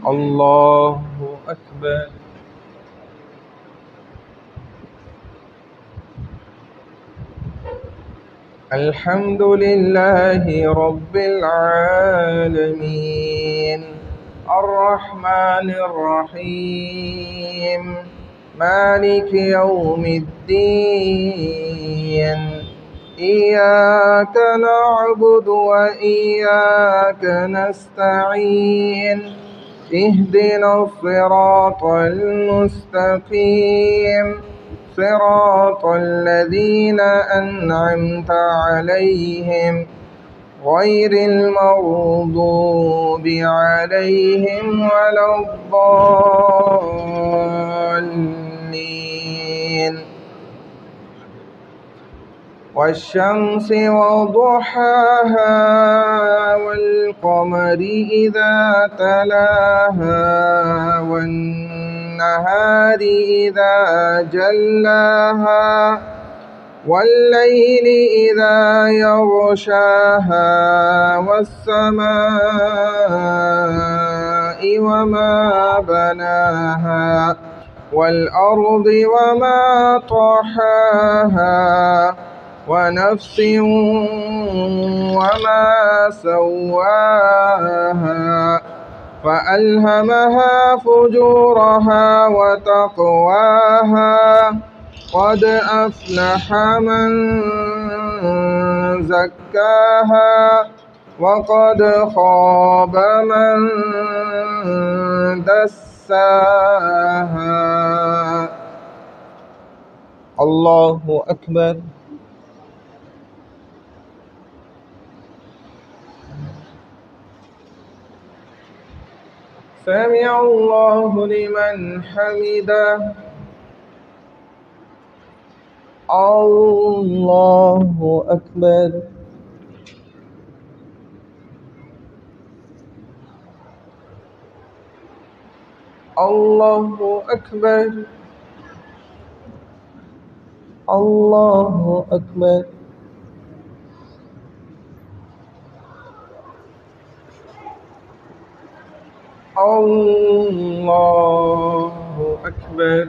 الله أكبر. الحمد لله رب العالمين الرحمن الرحيم مالك يوم الدين إياك نعبد وإياك نستعين اهدنا الصراط المستقيم صراط الذين أنعمت عليهم غير المغضوب عليهم ولا الضالين. والشمس وضحاها والقمر إذا تلاها والنهار إذا جلاها والليل إذا يغشاها والسماء وما بناها والأرض وما طحاها ونفس وما سواها فألهمها فجورها وتقواها قد أفلح من زكاها وقد خاب من دساها. الله أكبر. سمع الله لمن حمده. الله أكبر. الله أكبر. الله أكبر. الله أكبر.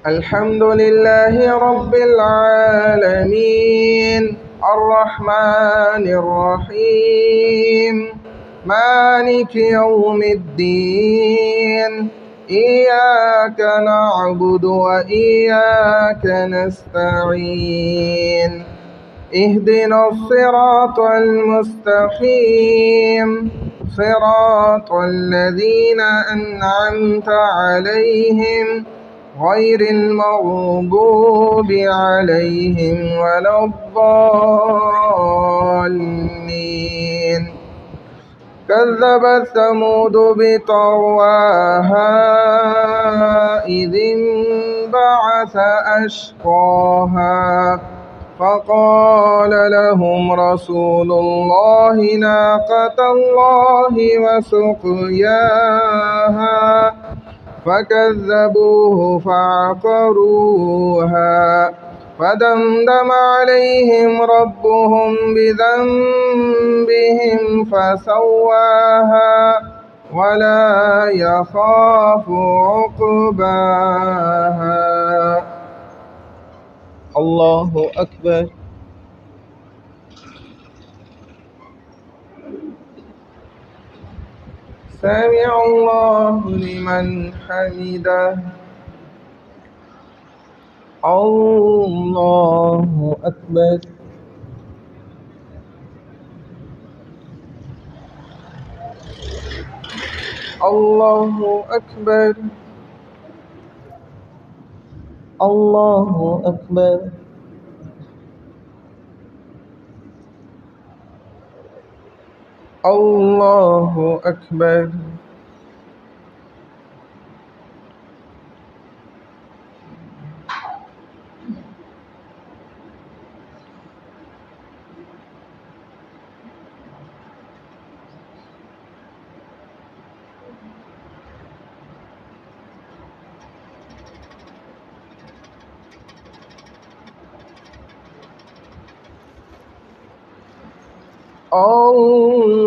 الحمد لله رب العالمين الرحمن الرحيم مالك يوم الدين إياك نعبد وإياك نستعين اهدنا الصراط المستقيم صراط الذين أنعمت عليهم غير المغضوب عليهم ولا الضالين. كذبت ثمود بطغواها إذ انبعث أشقاها فقال لهم رسول الله ناقة الله وسقياها فكذبوه فعقروها فدمدم عليهم ربهم بذنبهم فسواها ولا يخاف عقباها. الله أكبر. سمع الله لمن حمده. الله أكبر. الله أكبر. الله أكبر. الله أكبر.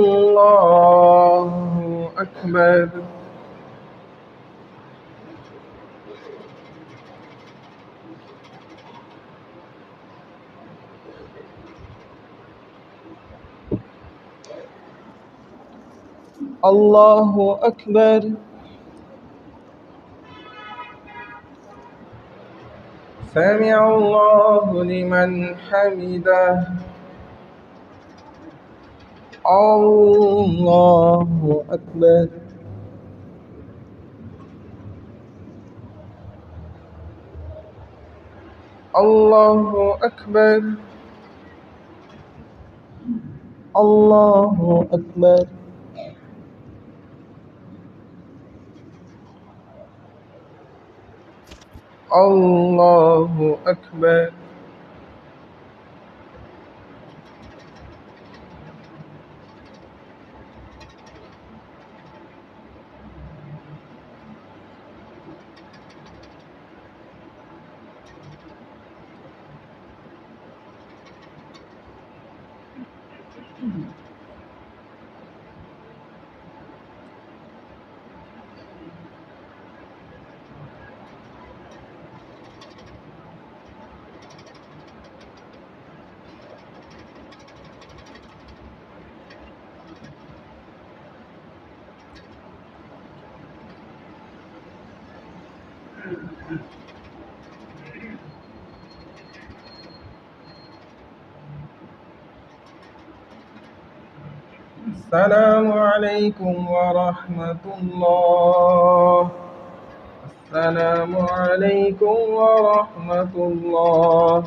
الله أكبر الله أكبر سمع الله لمن حمده الله أكبر الله أكبر الله أكبر الله أكبر السلام عليكم ورحمة الله السلام عليكم ورحمة الله